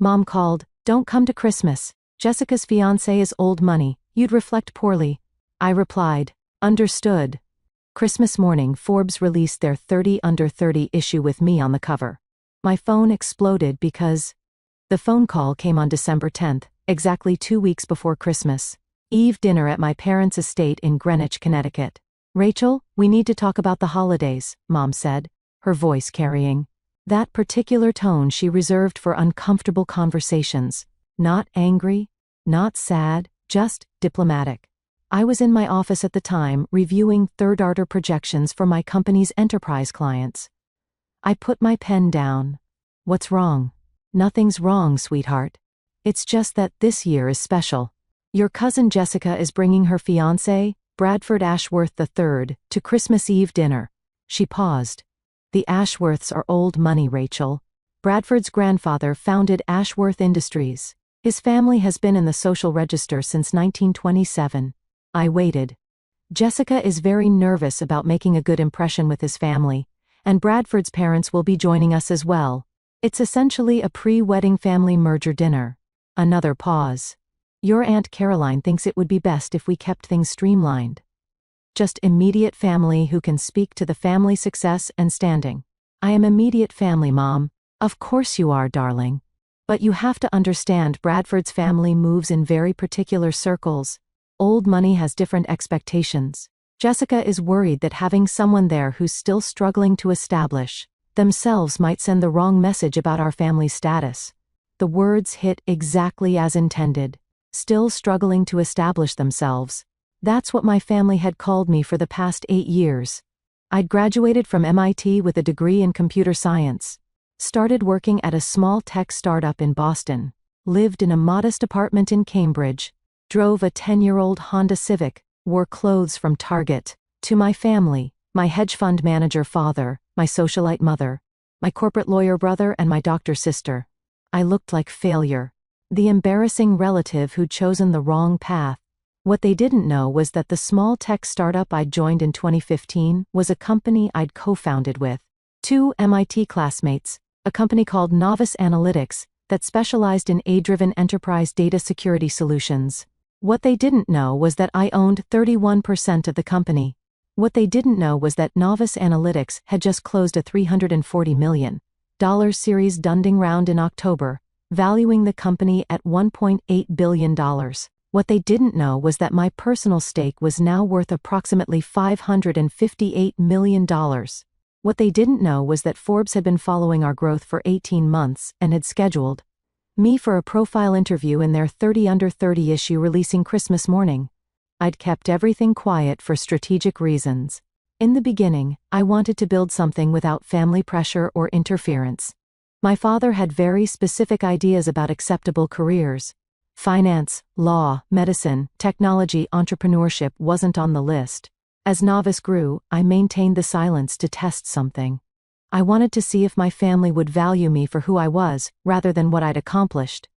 Mom called, "Don't come to Christmas. Jessica's fiancé is old money. You'd reflect poorly." I replied, "Understood." Christmas morning, Forbes released their 30 Under 30 issue with me on the cover. My phone exploded because the phone call came on December 10th, exactly 2 weeks before Christmas Eve dinner at my parents' estate in Greenwich, Connecticut. "Rachel, we need to talk about the holidays," Mom said, her voice carrying that particular tone she reserved for uncomfortable conversations. Not angry, not sad, just diplomatic. I was in my office at the time, reviewing third-order projections for my company's enterprise clients. I put my pen down. "What's wrong?" "Nothing's wrong, sweetheart. It's just that this year is special. Your cousin Jessica is bringing her fiancé, Bradford Ashworth III, to Christmas Eve dinner." She paused. "The Ashworths are old money, Rachel. Bradford's grandfather founded Ashworth Industries. His family has been in the social register since 1927. I waited. "Jessica is very nervous about making a good impression with his family, and Bradford's parents will be joining us as well. It's essentially a pre-wedding family merger dinner." Another pause. "Your Aunt Caroline thinks it would be best if we kept things streamlined. Just immediate family who can speak to the family success and standing." "I am immediate family, Mom." "Of course you are, darling. But you have to understand Bradford's family moves in very particular circles. Old money has different expectations. Jessica is worried that having someone there who's still struggling to establish themselves might send the wrong message about our family's status." The words hit exactly as intended. Still struggling to establish themselves. That's what my family had called me for the past 8 years. I'd graduated from MIT with a degree in computer science. Started working at a small tech startup in Boston. Lived in a modest apartment in Cambridge. Drove a 10-year-old Honda Civic. Wore clothes from Target. To my family, my hedge fund manager father, my socialite mother, my corporate lawyer brother, and my doctor sister, I looked like failure. The embarrassing relative who'd chosen the wrong path. What they didn't know was that the small tech startup I'd joined in 2015 was a company I'd co-founded with 2 MIT classmates, a company called Novice Analytics that specialized in AI-driven enterprise data security solutions. What they didn't know was that I owned 31% of the company. What they didn't know was that Novice Analytics had just closed a $340 million Series Funding round in October, valuing the company at $1.8 billion. What they didn't know was that my personal stake was now worth approximately $558 million. What they didn't know was that Forbes had been following our growth for 18 months and had scheduled me for a profile interview in their 30 Under 30 issue releasing Christmas morning. I'd kept everything quiet for strategic reasons. In the beginning, I wanted to build something without family pressure or interference. My father had very specific ideas about acceptable careers. Finance, law, medicine, technology, entrepreneurship wasn't on the list. As Novice grew, I maintained the silence to test something. I wanted to see if my family would value me for who I was, rather than what I'd accomplished.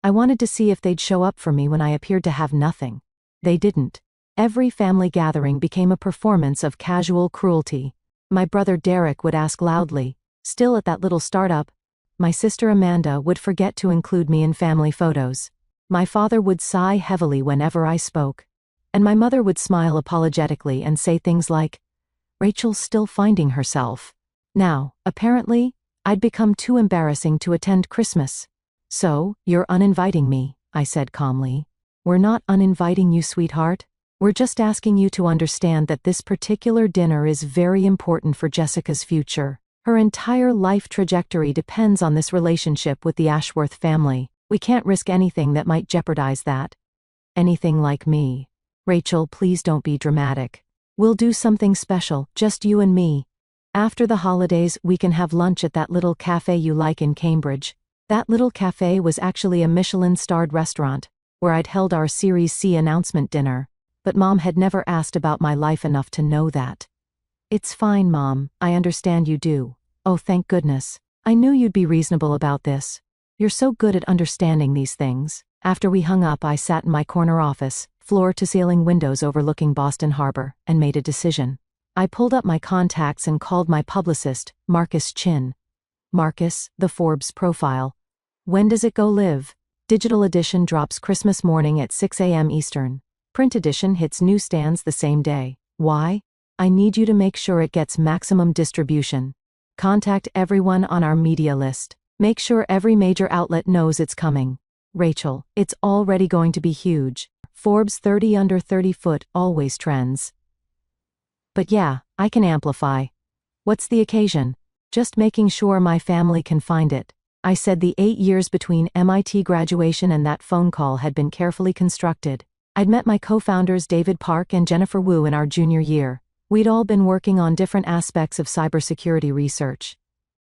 I wanted to see if they'd show up for me when I appeared to have nothing. They didn't. Every family gathering became a performance of casual cruelty. My brother Derek would ask loudly, still at that little startup. My sister Amanda would forget to include me in family photos. My father would sigh heavily whenever I spoke. And my mother would smile apologetically and say things like, "Rachel's still finding herself." Now, apparently, I'd become too embarrassing to attend Christmas. "So, you're uninviting me," I said calmly. "We're not uninviting you, sweetheart. We're just asking you to understand that this particular dinner is very important for Jessica's future. Her entire life trajectory depends on this relationship with the Ashworth family. We can't risk anything that might jeopardize that." "Anything like me." "Rachel, please don't be dramatic. We'll do something special, just you and me. After the holidays, we can have lunch at that little cafe you like in Cambridge." That little cafe was actually a Michelin-starred restaurant, where I'd held our Series C announcement dinner, but Mom had never asked about my life enough to know that. "It's fine, Mom, I understand you do." "Oh, thank goodness. I knew you'd be reasonable about this. You're so good at understanding these things." After we hung up, I sat in my corner office, floor-to-ceiling windows overlooking Boston Harbor, and made a decision. I pulled up my contacts and called my publicist, Marcus Chin. "Marcus, the Forbes profile. When does it go live? Digital edition drops Christmas morning at 6 a.m. Eastern. Print edition hits newsstands the same day. Why? I need you to make sure it gets maximum distribution. Contact everyone on our media list. Make sure every major outlet knows it's coming. Rachel, it's already going to be huge. Forbes 30 under 30 foot always trends. But yeah, I can amplify. What's the occasion? Just making sure my family can find it. I said the 8 years between MIT graduation and that phone call had been carefully constructed. I'd met my co-founders David Park and Jennifer Wu in our junior year. We'd all been working on different aspects of cybersecurity research.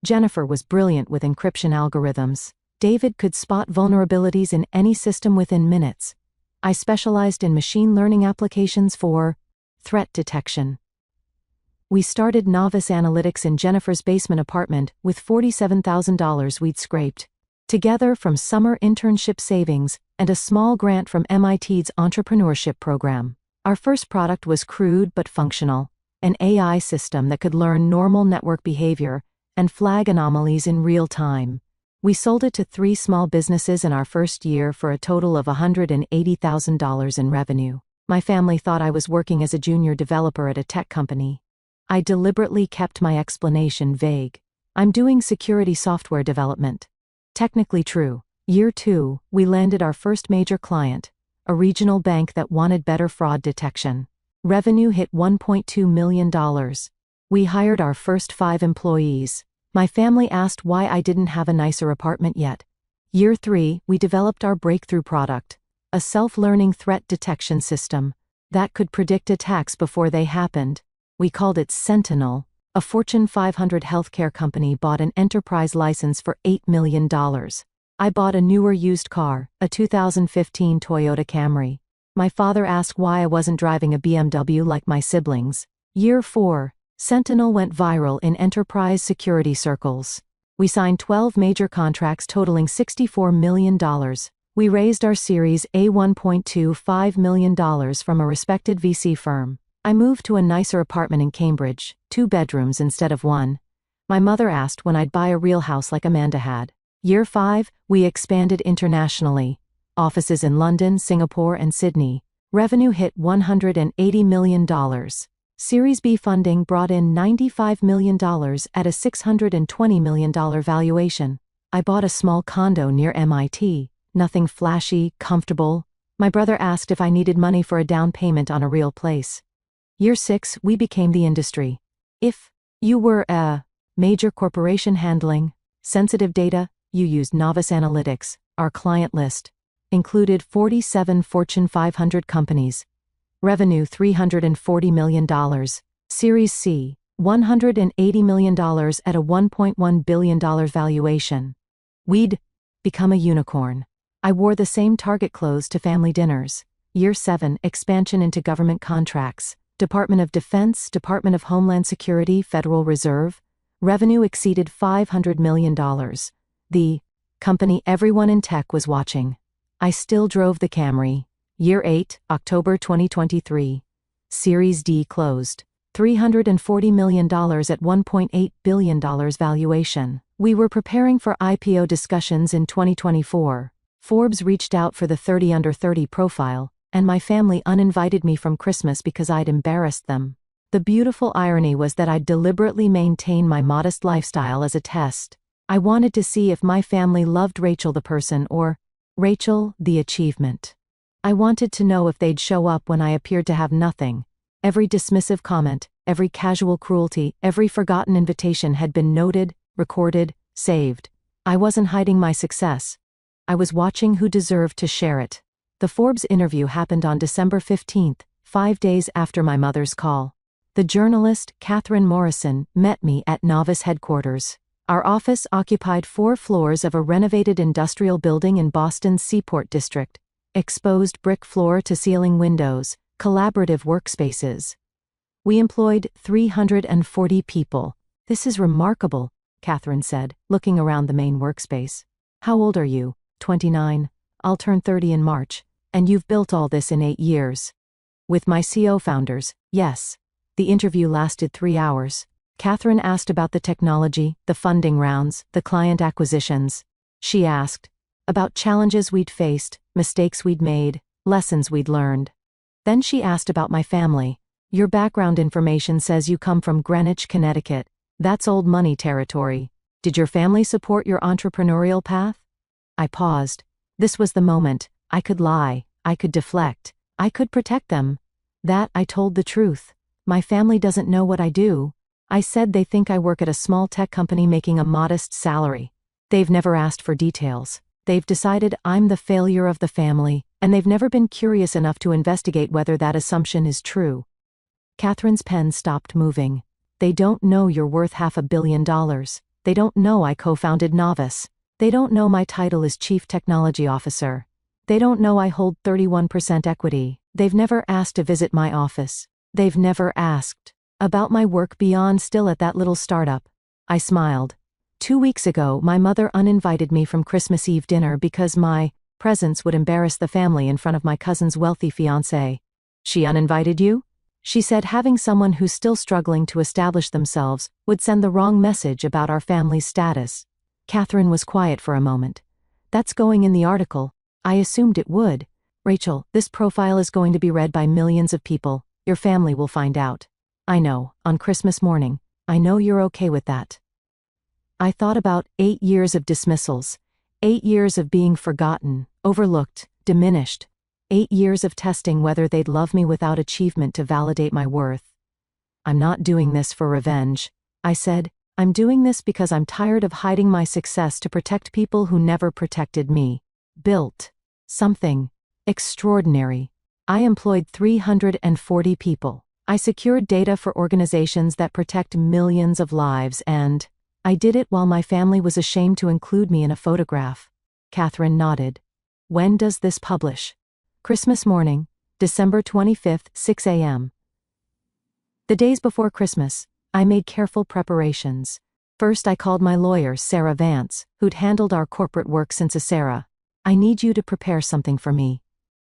Jennifer was brilliant with encryption algorithms. David could spot vulnerabilities in any system within minutes. I specialized in machine learning applications for threat detection. We started Novice Analytics in Jennifer's basement apartment with $47,000 we'd scraped together from summer internship savings and a small grant from MIT's entrepreneurship program. Our first product was crude but functional, an AI system that could learn normal network behavior and flag anomalies in real time. We sold it to 3 small businesses in our first year for a total of $180,000 in revenue. My family thought I was working as a junior developer at a tech company. I deliberately kept my explanation vague. I'm doing security software development. Technically true. Year 2, we landed our first major client, a regional bank that wanted better fraud detection. Revenue hit $1.2 million. We hired our first 5 employees. My family asked why I didn't have a nicer apartment yet. Year 3, we developed our breakthrough product, a self-learning threat detection system that could predict attacks before they happened. We called it Sentinel. A Fortune 500 healthcare company bought an enterprise license for $8 million. I bought a newer used car, a 2015 Toyota Camry. My father asked why I wasn't driving a BMW like my siblings. Year 4, Sentinel went viral in enterprise security circles. We signed 12 major contracts totaling $64 million. We raised our Series A $1.25 million from a respected VC firm. I moved to a nicer apartment in Cambridge, 2 bedrooms instead of 1. My mother asked when I'd buy a real house like Amanda had. Year 5, we expanded internationally. Offices in London, Singapore, and Sydney. Revenue hit $180 million. Series B funding brought in $95 million at a $620 million valuation. I bought a small condo near MIT. Nothing flashy, comfortable. My brother asked if I needed money for a down payment on a real place. Year 6, we became the industry. If you were a major corporation handling sensitive data, you used Novice Analytics. Our client list included 47 Fortune 500 companies. Revenue $340 million. Series C, $180 million at a $1.1 billion valuation. We'd become a unicorn. I wore the same Target clothes to family dinners. Year 7, expansion into government contracts. Department of Defense, Department of Homeland Security, Federal Reserve. Revenue exceeded $500 million. The company everyone in tech was watching. I still drove the Camry. Year 8, October 2023. Series D closed. $340 million at $1.8 billion valuation. We were preparing for IPO discussions in 2024. Forbes reached out for the 30 under 30 profile, and my family uninvited me from Christmas because I'd embarrassed them. The beautiful irony was that I'd deliberately maintain my modest lifestyle as a test. I wanted to see if my family loved Rachel the person or Rachel the achievement. I wanted to know if they'd show up when I appeared to have nothing. Every dismissive comment, every casual cruelty, every forgotten invitation had been noted, recorded, saved. I wasn't hiding my success. I was watching who deserved to share it. The Forbes interview happened on December 15th, 5 days after my mother's call. The journalist, Catherine Morrison, met me at Novice headquarters. Our office occupied 4 floors of a renovated industrial building in Boston's Seaport District. Exposed brick floor-to-ceiling windows, collaborative workspaces. We employed 340 people. This is remarkable, Catherine said, looking around the main workspace. How old are you? 29. I'll turn 30 in March. And you've built all this in 8 years. With my CO founders, yes. The interview lasted 3 hours. Catherine asked about the technology, the funding rounds, the client acquisitions. She asked, about challenges we'd faced, mistakes we'd made, lessons we'd learned. Then she asked about my family. Your background information says you come from Greenwich, Connecticut. That's old money territory. Did your family support your entrepreneurial path? I paused. This was the moment. I could lie. I could deflect. I could protect them. That I told the truth. My family doesn't know what I do. I said they think I work at a small tech company making a modest salary. They've never asked for details. They've decided I'm the failure of the family, and they've never been curious enough to investigate whether that assumption is true. Catherine's pen stopped moving. They don't know you're worth $500 million. They don't know I co-founded Novice. They don't know my title is Chief Technology Officer. They don't know I hold 31% equity. They've never asked to visit my office. They've never asked about my work beyond still at that little startup. I smiled. 2 weeks ago, my mother uninvited me from Christmas Eve dinner because my presence would embarrass the family in front of my cousin's wealthy fiancé. She uninvited you? She said having someone who's still struggling to establish themselves would send the wrong message about our family's status. Catherine was quiet for a moment. That's going in the article. I assumed it would. Rachel, this profile is going to be read by millions of people. Your family will find out. I know, on Christmas morning. I know you're okay with that. I thought about 8 years of dismissals. 8 years of being forgotten, overlooked, diminished. 8 years of testing whether they'd love me without achievement to validate my worth. I'm not doing this for revenge. I said, I'm doing this because I'm tired of hiding my success to protect people who never protected me. Built something extraordinary. I employed 340 people. I secured data for organizations that protect millions of lives, and I did it while my family was ashamed to include me in a photograph. Catherine nodded. When does this publish? Christmas morning, December 25th, 6 a.m. The days before Christmas, I made careful preparations. First, I called my lawyer, Sarah Vance, who'd handled our corporate work since Sarah. I need you to prepare something for me.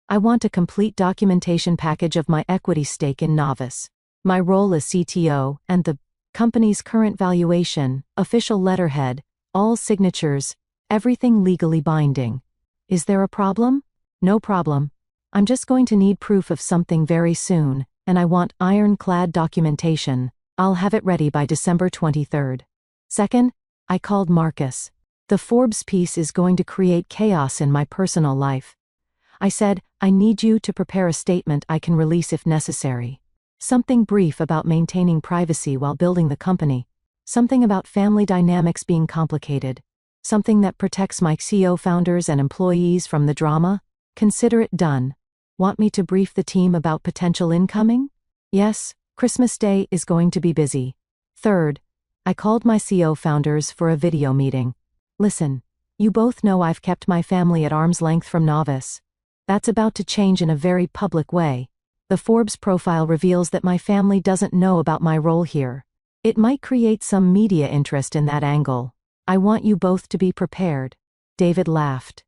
I want a complete documentation package of my equity stake in Novice, my role as CTO, and the company's current valuation, official letterhead, all signatures, everything legally binding. Is there a problem? No problem. I'm just going to need proof of something very soon, and I want ironclad documentation. I'll have it ready by December 23rd. Second, I called Marcus. The Forbes piece is going to create chaos in my personal life. I said, I need you to prepare a statement I can release if necessary. Something brief about maintaining privacy while building the company. Something about family dynamics being complicated. Something that protects my co-founders and employees from the drama. Consider it done. Want me to brief the team about potential incoming? Yes, Christmas Day is going to be busy. Third, I called my co-founders for a video meeting. Listen, you both know I've kept my family at arm's length from Novice. That's about to change in a very public way. The Forbes profile reveals that my family doesn't know about my role here. It might create some media interest in that angle. I want you both to be prepared. David laughed.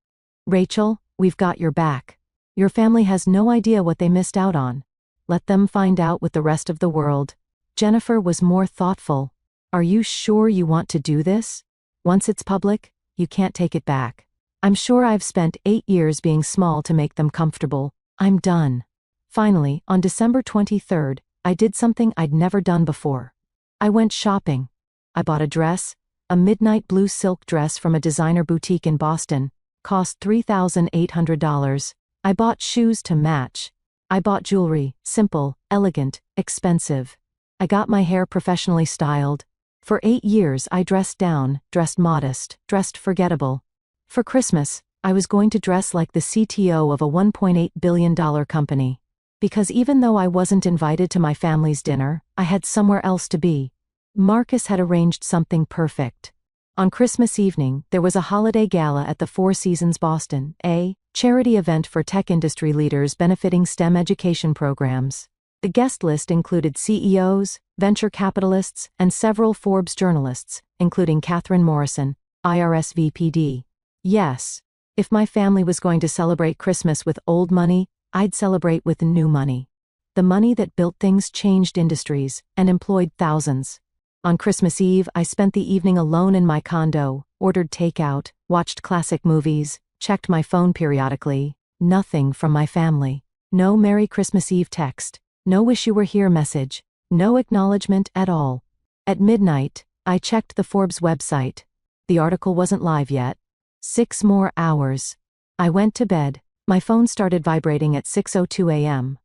Rachel, we've got your back. Your family has no idea what they missed out on. Let them find out with the rest of the world. Jennifer was more thoughtful. Are you sure you want to do this? Once it's public, you can't take it back. I'm sure I've spent 8 years being small to make them comfortable. I'm done. Finally, on December 23rd, I did something I'd never done before. I went shopping. I bought a dress, a midnight blue silk dress from a designer boutique in Boston, cost $3,800. I bought shoes to match. I bought jewelry, simple, elegant, expensive. I got my hair professionally styled. For 8 years I dressed down, dressed modest, dressed forgettable. For Christmas, I was going to dress like the CTO of a $1.8 billion company. Because even though I wasn't invited to my family's dinner, I had somewhere else to be. Marcus had arranged something perfect. On Christmas evening, there was a holiday gala at the Four Seasons Boston, a charity event for tech industry leaders benefiting STEM education programs. The guest list included CEOs, venture capitalists, and several Forbes journalists, including Catherine Morrison, IRS VPD. Yes, if my family was going to celebrate Christmas with old money, I'd celebrate with new money. The money that built things, changed industries, and employed thousands. On Christmas Eve, I spent the evening alone in my condo, ordered takeout, watched classic movies, Checked my phone periodically. Nothing from my family. No Merry Christmas Eve text. No wish you were here message. No acknowledgement at all. At midnight, I checked the Forbes website. The article wasn't live yet. 6 more hours. I went to bed. My phone started vibrating at 6:02 a.m.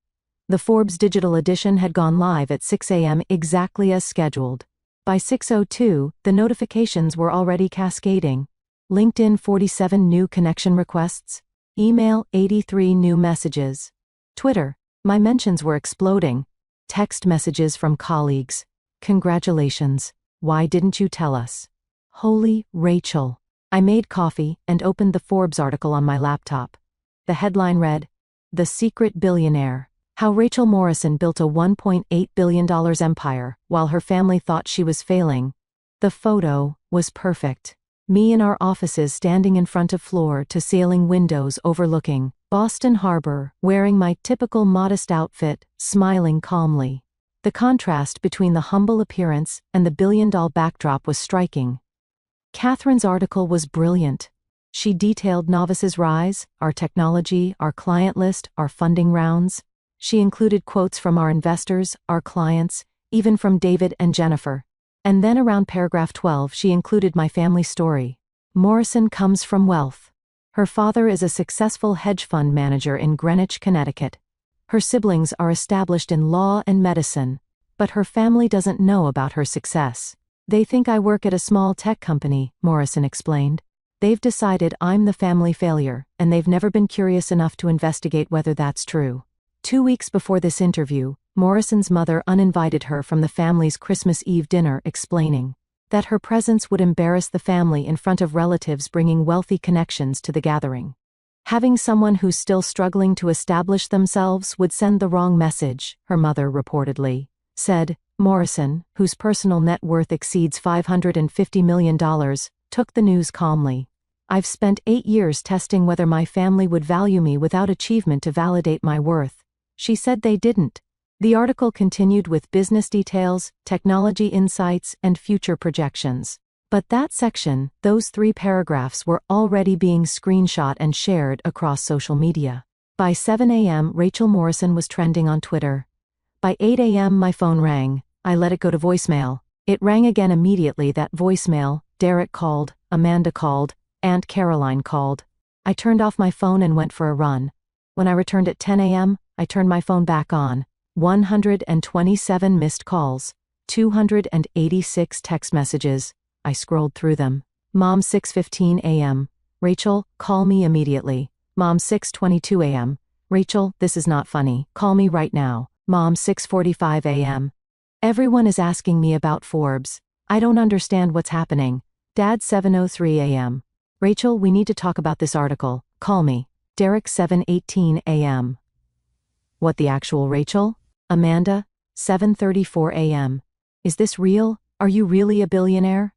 The Forbes digital edition had gone live at 6 a.m. exactly as scheduled. By 6:02, the notifications were already cascading. LinkedIn 47 new connection requests. Email 83 new messages. Twitter, my mentions were exploding. Text messages from colleagues. Congratulations. Why didn't you tell us? Holy Rachel. I made coffee and opened the Forbes article on my laptop. The headline read, "The Secret Billionaire. How Rachel Morrison Built a $1.8 billion empire while her family thought she was failing." The photo was perfect. Me in our offices standing in front of floor-to-ceiling windows overlooking Boston Harbor, wearing my typical modest outfit, smiling calmly. The contrast between the humble appearance and the billion-dollar backdrop was striking. Catherine's article was brilliant. She detailed Novice's rise, our technology, our client list, our funding rounds. She included quotes from our investors, our clients, even from David and Jennifer. And then around paragraph 12 she included my family story. Morrison comes from wealth. Her father is a successful hedge fund manager in Greenwich, Connecticut. Her siblings are established in law and medicine, but her family doesn't know about her success. They think I work at a small tech company, Morrison explained. They've decided I'm the family failure, and they've never been curious enough to investigate whether that's true. 2 weeks before this interview, Morrison's mother uninvited her from the family's Christmas Eve dinner, explaining that her presence would embarrass the family in front of relatives bringing wealthy connections to the gathering. Having someone who's still struggling to establish themselves would send the wrong message, her mother reportedly said. Morrison, whose personal net worth exceeds $550 million, took the news calmly. I've spent 8 years testing whether my family would value me without achievement to validate my worth. She said they didn't. The article continued with business details, technology insights, and future projections. But that section, those 3 paragraphs, were already being screenshot and shared across social media. By 7 a.m., Rachel Morrison was trending on Twitter. By 8 a.m., my phone rang. I let it go to voicemail. It rang again immediately. That voicemail, Derek called, Amanda called, Aunt Caroline called. I turned off my phone and went for a run. When I returned at 10 a.m., I turned my phone back on. 127 missed calls. 286 text messages. I scrolled through them. Mom 6:15 a.m. Rachel, call me immediately. Mom 6:22 a.m. Rachel, this is not funny. Call me right now. Mom 6:45 a.m. Everyone is asking me about Forbes. I don't understand what's happening. Dad 7:03 a.m. Rachel, we need to talk about this article. Call me. Derek 7:18 a.m. What the actual Rachel? Amanda 7:34 a.m. Is this real? Are you really a billionaire?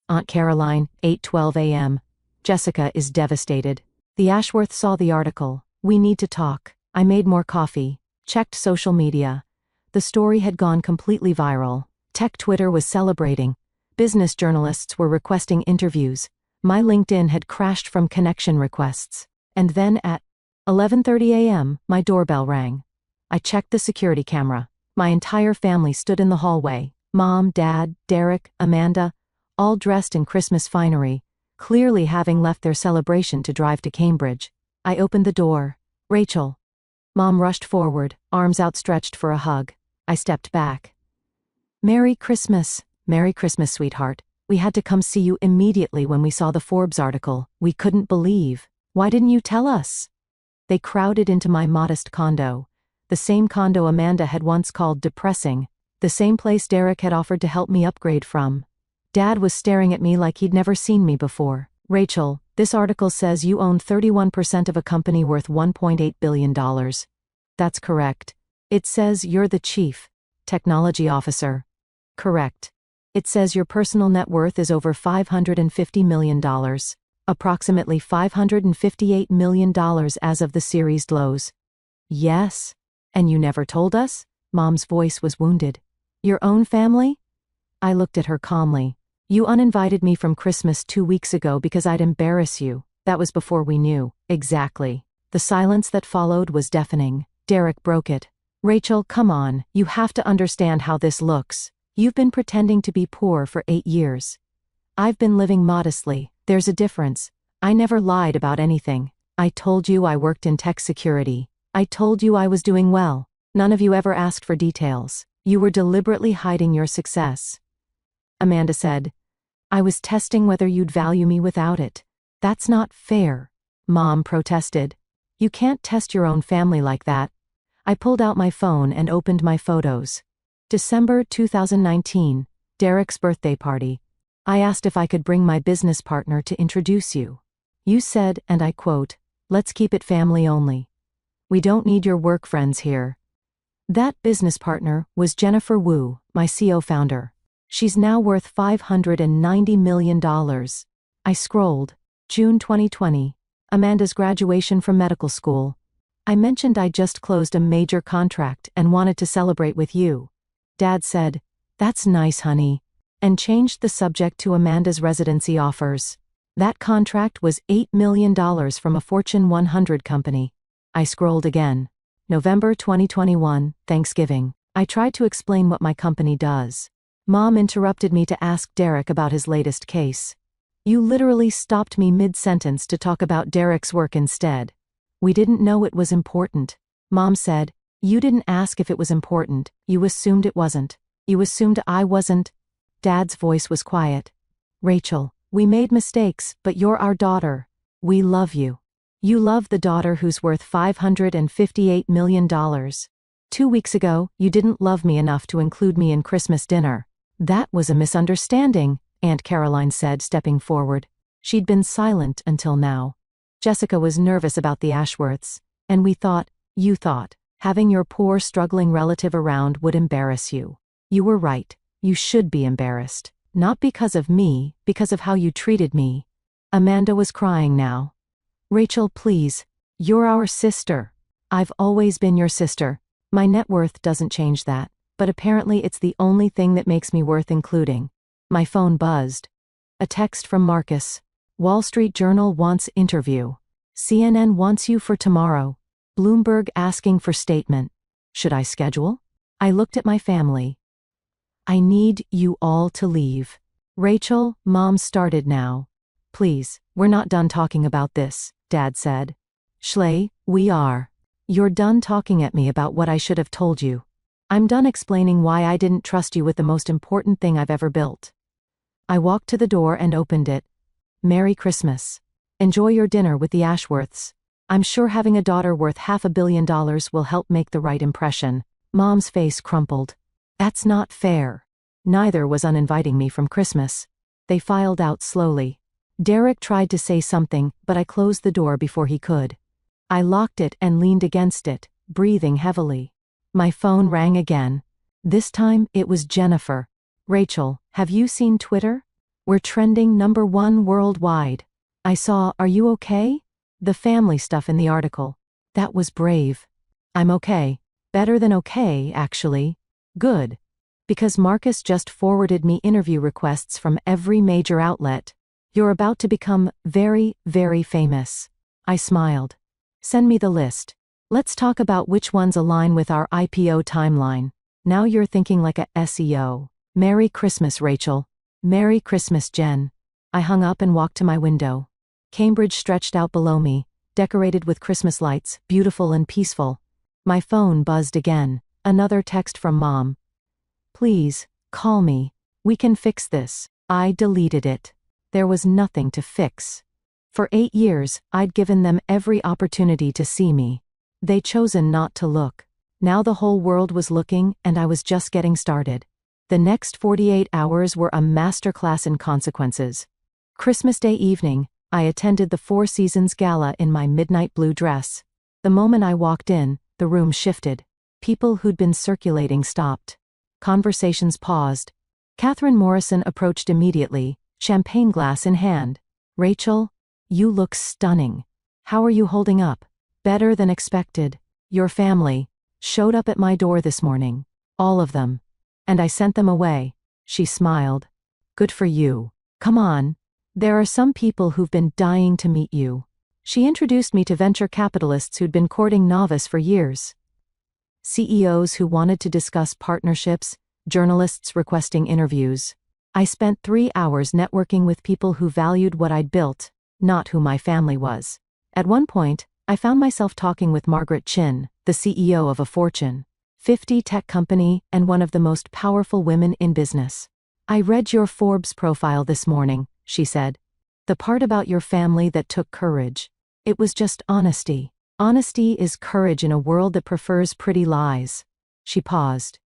Aunt Caroline 8:12 a.m. Jessica is devastated. The Ashworth saw the article. We need to talk. I made more coffee. Checked social media. The story had gone completely viral. Tech Twitter was celebrating. Business journalists were requesting interviews. My LinkedIn had crashed from connection requests. And then at 11:30 a.m., my doorbell rang. I checked the security camera. My entire family stood in the hallway. Mom, Dad, Derek, Amanda, all dressed in Christmas finery, clearly having left their celebration to drive to Cambridge. I opened the door. Rachel. Mom rushed forward, arms outstretched for a hug. I stepped back. Merry Christmas, sweetheart. We had to come see you immediately when we saw the Forbes article. We couldn't believe. Why didn't you tell us? They crowded into my modest condo. The same condo Amanda had once called depressing. The same place Derek had offered to help me upgrade from. Dad was staring at me like he'd never seen me before. Rachel, this article says you own 31% of a company worth $1.8 billion. That's correct. It says you're the chief technology officer. Correct. It says your personal net worth is over $550 million. Approximately $558 million as of the series lows. Yes. And you never told us? Mom's voice was wounded. Your own family? I looked at her calmly. You uninvited me from Christmas 2 weeks ago because I'd embarrass you. That was before we knew. Exactly. The silence that followed was deafening. Derek broke it. Rachel, come on, you have to understand how this looks. You've been pretending to be poor for 8 years. I've been living modestly. There's a difference. I never lied about anything. I told you I worked in tech security. I told you I was doing well. None of you ever asked for details. You were deliberately hiding your success. Amanda said, I was testing whether you'd value me without it. That's not fair. Mom protested. You can't test your own family like that. I pulled out my phone and opened my photos. December 2019, Derek's birthday party. I asked if I could bring my business partner to introduce you. You said, and I quote, let's keep it family only. We don't need your work friends here. That business partner was Jennifer Wu, my CO founder. She's now worth $590 million. I scrolled. June 2020. Amanda's graduation from medical school. I mentioned I just closed a major contract and wanted to celebrate with you. Dad said, that's nice, honey, and changed the subject to Amanda's residency offers. That contract was $8 million from a Fortune 100 company. I scrolled again. November 2021, Thanksgiving. I tried to explain what my company does. Mom interrupted me to ask Derek about his latest case. You literally stopped me mid-sentence to talk about Derek's work instead. We didn't know it was important. Mom said, you didn't ask if it was important, you assumed it wasn't. You assumed I wasn't. Dad's voice was quiet. Rachel, we made mistakes, but you're our daughter. We love you. You love the daughter who's worth $558 million. 2 weeks ago, you didn't love me enough to include me in Christmas dinner. That was a misunderstanding, Aunt Caroline said, stepping forward. She'd been silent until now. Jessica was nervous about the Ashworths, and we thought, you thought, having your poor struggling relative around would embarrass you. You were right. You should be embarrassed. Not because of me, because of how you treated me. Amanda was crying now. Rachel, please. You're our sister. I've always been your sister. My net worth doesn't change that, but apparently it's the only thing that makes me worth including. My phone buzzed. A text from Marcus. Wall Street Journal wants interview. CNN wants you for tomorrow. Bloomberg asking for statement. Should I schedule? I looked at my family. I need you all to leave. Rachel, Mom started now. Please, we're not done talking about this, Dad said. Schley, we are. You're done talking at me about what I should have told you. I'm done explaining why I didn't trust you with the most important thing I've ever built. I walked to the door and opened it. Merry Christmas. Enjoy your dinner with the Ashworths. I'm sure having a daughter worth $500 million will help make the right impression. Mom's face crumpled. That's not fair. Neither was uninviting me from Christmas. They filed out slowly. Derek tried to say something, but I closed the door before he could. I locked it and leaned against it, breathing heavily. My phone rang again. This time, it was Jennifer. Rachel, have you seen Twitter? We're trending #1 worldwide. I saw, are you okay? The family stuff in the article. That was brave. I'm okay. Better than okay, actually. Good. Because Marcus just forwarded me interview requests from every major outlet. You're about to become very, very famous. I smiled. Send me the list. Let's talk about which ones align with our IPO timeline. Now you're thinking like a SEO. Merry Christmas, Rachel. Merry Christmas, Jen. I hung up and walked to my window. Cambridge stretched out below me, decorated with Christmas lights, beautiful and peaceful. My phone buzzed again. Another text from Mom. Please, call me. We can fix this. I deleted it. There was nothing to fix. For 8 years, I'd given them every opportunity to see me. They'd chosen not to look. Now the whole world was looking, and I was just getting started. The next 48 hours were a masterclass in consequences. Christmas Day evening, I attended the Four Seasons Gala in my midnight blue dress. The moment I walked in, the room shifted. People who'd been circulating stopped. Conversations paused. Catherine Morrison approached immediately, champagne glass in hand. Rachel, you look stunning. How are you holding up? Better than expected. Your family showed up at my door this morning. All of them. And I sent them away. She smiled. Good for you. Come on. There are some people who've been dying to meet you. She introduced me to venture capitalists who'd been courting Novice for years. CEOs who wanted to discuss partnerships, journalists requesting interviews. I spent 3 hours networking with people who valued what I'd built, not who my family was. At one point, I found myself talking with Margaret Chin, the CEO of a Fortune 50 tech company and one of the most powerful women in business. I read your Forbes profile this morning, she said. The part about your family that took courage. It was just honesty. Honesty is courage in a world that prefers pretty lies. She paused.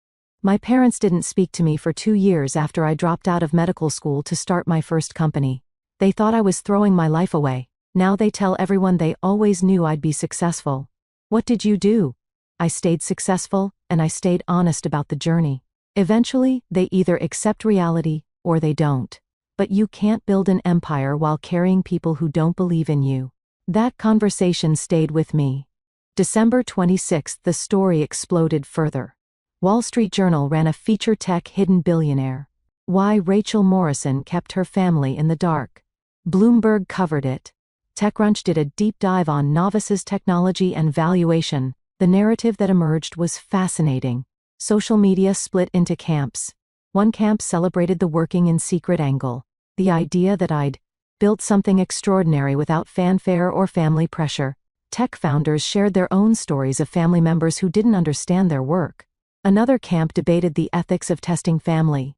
My parents didn't speak to me for 2 years after I dropped out of medical school to start my first company. They thought I was throwing my life away. Now they tell everyone they always knew I'd be successful. What did you do? I stayed successful, and I stayed honest about the journey. Eventually, they either accept reality, or they don't. But you can't build an empire while carrying people who don't believe in you. That conversation stayed with me. December 26th, the story exploded further. Wall Street Journal ran a feature tech hidden billionaire. Why Rachel Morrison kept her family in the dark. Bloomberg covered it. TechCrunch did a deep dive on Novice's technology and valuation. The narrative that emerged was fascinating. Social media split into camps. One camp celebrated the working in secret angle. The idea that I'd built something extraordinary without fanfare or family pressure. Tech founders shared their own stories of family members who didn't understand their work. Another camp debated the ethics of testing family.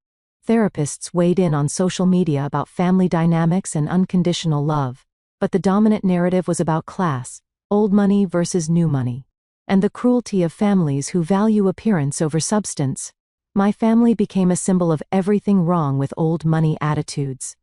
Therapists weighed in on social media about family dynamics and unconditional love. But the dominant narrative was about class, old money versus new money, and the cruelty of families who value appearance over substance. My family became a symbol of everything wrong with old money attitudes.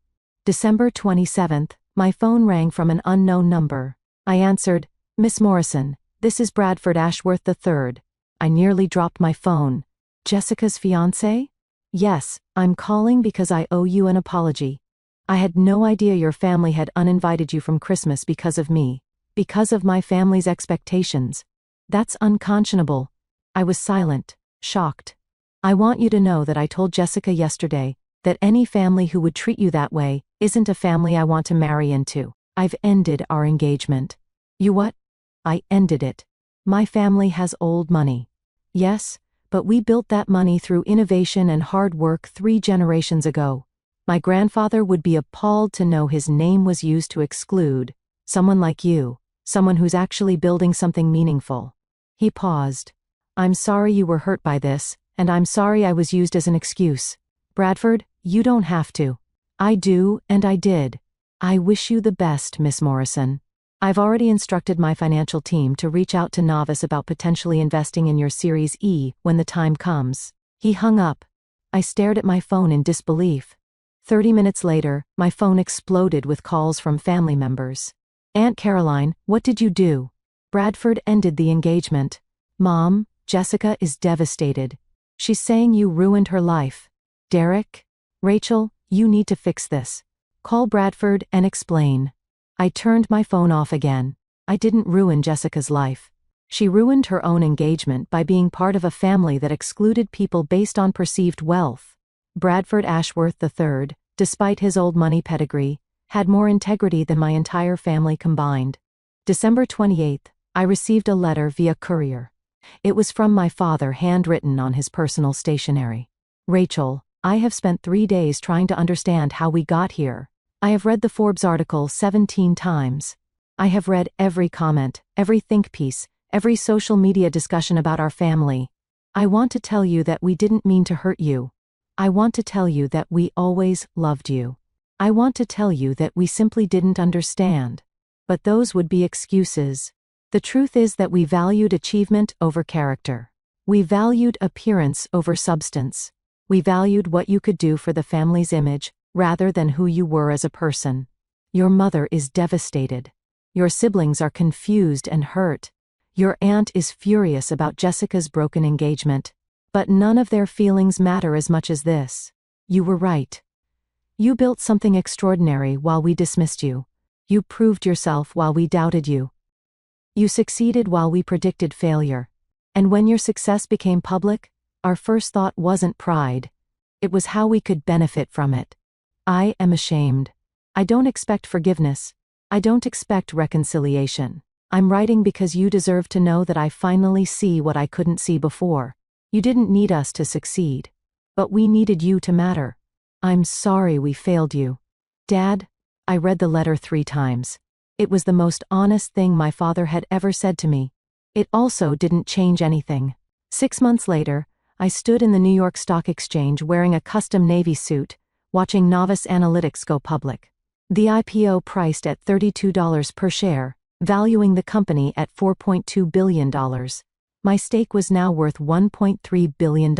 December 27th, my phone rang from an unknown number. I answered, "Miss Morrison, this is Bradford Ashworth III. I nearly dropped my phone. Jessica's fiancé? Yes, I'm calling because I owe you an apology. I had no idea your family had uninvited you from Christmas because of me, because of my family's expectations. That's unconscionable." I was silent, shocked. "I want you to know that I told Jessica yesterday that any family who would treat you that way isn't a family I want to marry into. I've ended our engagement." "You what?" "I ended it. My family has old money." "Yes, but we built that money through innovation and hard work 3 generations ago. My grandfather would be appalled to know his name was used to exclude someone like you, someone who's actually building something meaningful." He paused. "I'm sorry you were hurt by this, and I'm sorry I was used as an excuse. Bradford, you don't have to." "I do, and I did. I wish you the best, Miss Morrison. I've already instructed my financial team to reach out to Novice about potentially investing in your Series E when the time comes." He hung up. I stared at my phone in disbelief. 30 minutes later, my phone exploded with calls from family members. "Aunt Caroline, what did you do?" "Bradford ended the engagement." "Mom, Jessica is devastated. She's saying you ruined her life." "Derek? Rachel, you need to fix this. Call Bradford and explain." I turned my phone off again. I didn't ruin Jessica's life. She ruined her own engagement by being part of a family that excluded people based on perceived wealth. Bradford Ashworth III, despite his old money pedigree, had more integrity than my entire family combined. December 28th, I received a letter via courier. It was from my father, handwritten on his personal stationery. "Rachel, I have spent 3 days trying to understand how we got here. I have read the Forbes article 17 times. I have read every comment, every think piece, every social media discussion about our family. I want to tell you that we didn't mean to hurt you. I want to tell you that we always loved you. I want to tell you that we simply didn't understand. But those would be excuses. The truth is that we valued achievement over character. We valued appearance over substance. We valued what you could do for the family's image, rather than who you were as a person. Your mother is devastated. Your siblings are confused and hurt. Your aunt is furious about Jessica's broken engagement. But none of their feelings matter as much as this. You were right. You built something extraordinary while we dismissed you. You proved yourself while we doubted you. You succeeded while we predicted failure. And when your success became public, our first thought wasn't pride. It was how we could benefit from it. I am ashamed. I don't expect forgiveness. I don't expect reconciliation. I'm writing because you deserve to know that I finally see what I couldn't see before. You didn't need us to succeed. But we needed you to matter. I'm sorry we failed you. Dad, I read the letter 3 times. It was the most honest thing my father had ever said to me. It also didn't change anything. 6 months later, I stood in the New York Stock Exchange wearing a custom Navy suit, watching Novice Analytics go public. The IPO priced at $32 per share, valuing the company at $4.2 billion. My stake was now worth $1.3 billion.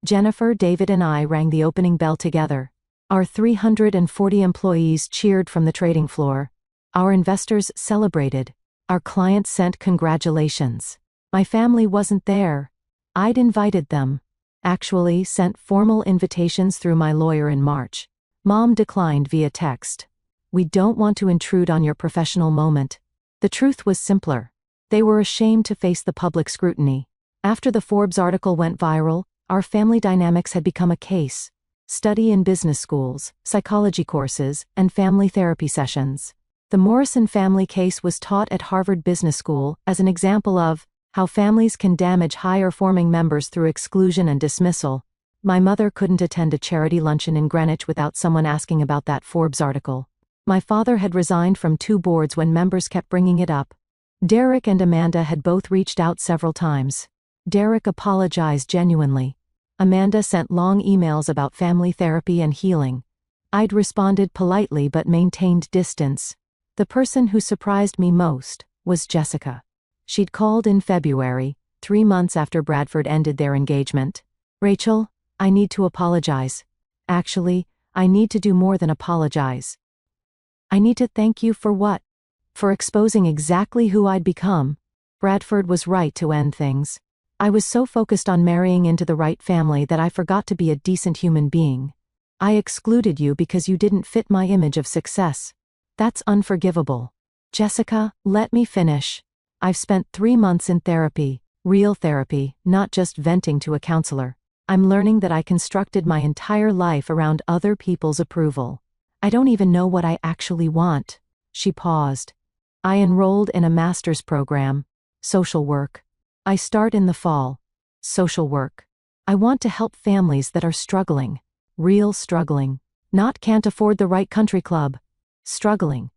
Jennifer, David, and I rang the opening bell together. Our 340 employees cheered from the trading floor. Our investors celebrated. Our clients sent congratulations. My family wasn't there. I'd invited them. Actually, sent formal invitations through my lawyer in March. Mom declined via text. We don't want to intrude on your professional moment. The truth was simpler. They were ashamed to face the public scrutiny. After the Forbes article went viral, our family dynamics had become a case study in business schools, psychology courses, and family therapy sessions. The Morrison family case was taught at Harvard Business School as an example of how families can damage higher-forming members through exclusion and dismissal. My mother couldn't attend a charity luncheon in Greenwich without someone asking about that Forbes article. My father had resigned from 2 boards when members kept bringing it up. Derek and Amanda had both reached out several times. Derek apologized genuinely. Amanda sent long emails about family therapy and healing. I'd responded politely but maintained distance. The person who surprised me most was Jessica. She'd called in February, 3 months after Bradford ended their engagement. Rachel, I need to apologize. Actually, I need to do more than apologize. I need to thank you for what? For exposing exactly who I'd become. Bradford was right to end things. I was so focused on marrying into the right family that I forgot to be a decent human being. I excluded you because you didn't fit my image of success. That's unforgivable. Jessica, let me finish. I've spent 3 months in therapy, real therapy, not just venting to a counselor. I'm learning that I constructed my entire life around other people's approval. I don't even know what I actually want. She paused. I enrolled in a master's program, social work. I start in the fall. Social work. I want to help families that are struggling. Real struggling. Not can't afford the right country club. Struggling.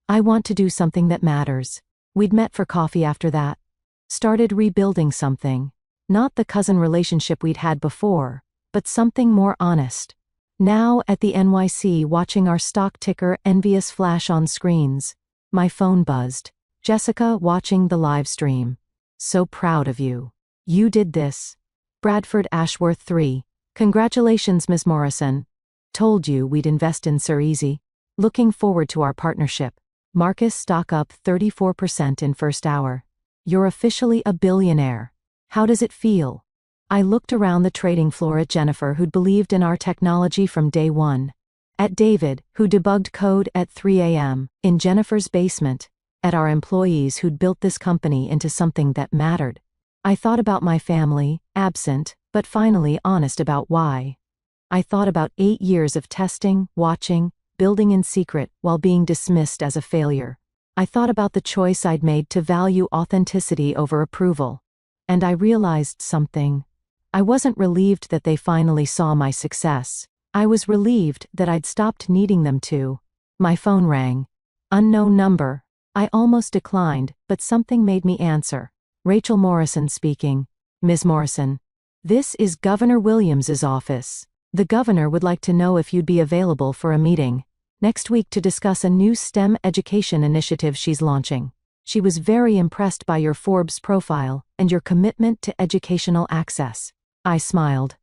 I want to do something that matters. We'd met for coffee after that. Started rebuilding something. Not the cousin relationship we'd had before, but something more honest. Now at the NYC watching our stock ticker envious flash on screens. My phone buzzed. Jessica watching the live stream. So proud of you. You did this. Bradford Ashworth 3. Congratulations, Ms. Morrison. Told you we'd invest in Sir Easy. Looking forward to our partnership. Marcus stock up 34% in first hour. You're officially a billionaire. How does it feel? I looked around the trading floor at Jennifer, who'd believed in our technology from day one. At David, who debugged code at 3 a.m. in Jennifer's basement. At our employees who'd built this company into something that mattered. I thought about my family, absent, but finally honest about why. I thought about 8 years of testing, watching, building in secret while being dismissed as a failure. I thought about the choice I'd made to value authenticity over approval. And I realized something. I wasn't relieved that they finally saw my success. I was relieved that I'd stopped needing them to. My phone rang. Unknown number. I almost declined, but something made me answer. Rachel Morrison speaking. Ms. Morrison. This is Governor Williams's office. The governor would like to know if you'd be available for a meeting next week to discuss a new STEM education initiative she's launching. She was very impressed by your Forbes profile and your commitment to educational access. I smiled.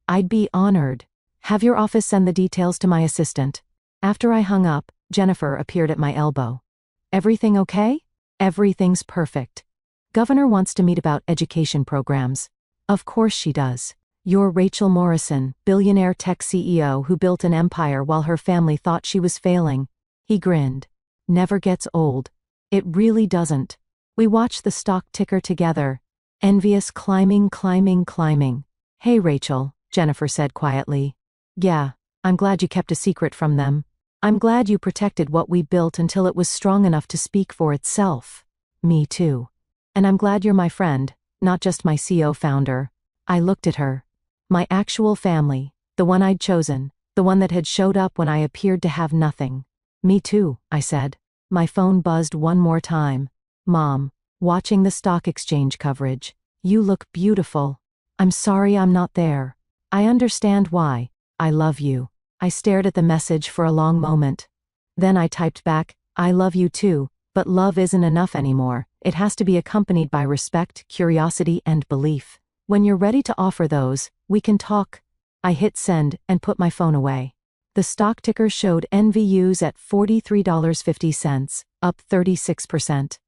I'd be honored. Have your office send the details to my assistant. After I hung up, Jennifer appeared at my elbow. Everything okay? Everything's perfect. Governor wants to meet about education programs. Of course she does. You're Rachel Morrison, billionaire tech CEO who built an empire while her family thought she was failing. He grinned. Never gets old. It really doesn't. We watched the stock ticker together. Envious climbing. Hey Rachel, Jennifer said quietly. Yeah, I'm glad you kept a secret from them. I'm glad you protected what we built until it was strong enough to speak for itself. Me too. And I'm glad you're my friend, not just my co-founder. I looked at her. My actual family, the one I'd chosen, the one that had showed up when I appeared to have nothing. Me too, I said. My phone buzzed one more time. Mom, watching the stock exchange coverage. You look beautiful. I'm sorry I'm not there. I understand why. I love you. I stared at the message for a long moment. Then I typed back, I love you too, but love isn't enough anymore. It has to be accompanied by respect, curiosity, and belief. When you're ready to offer those, we can talk. I hit send and put my phone away. The stock ticker showed NVUs at $43.50, up 36%.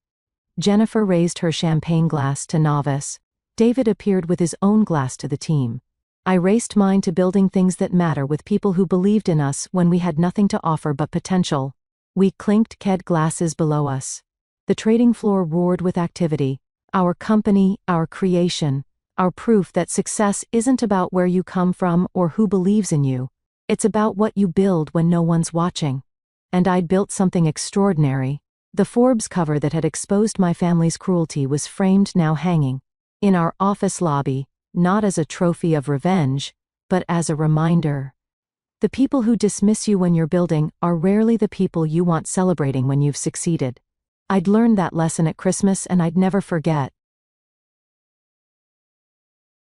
Jennifer raised her champagne glass to novice. David appeared with his own glass to the team. I raced mine to building things that matter with people who believed in us when we had nothing to offer but potential. We clinked KED glasses below us. The trading floor roared with activity. Our company, our creation, our proof that success isn't about where you come from or who believes in you. It's about what you build when no one's watching. And I'd built something extraordinary. The Forbes cover that had exposed my family's cruelty was framed, now hanging in our office lobby, not as a trophy of revenge, but as a reminder. The people who dismiss you when you're building are rarely the people you want celebrating when you've succeeded. I'd learned that lesson at Christmas and I'd never forget.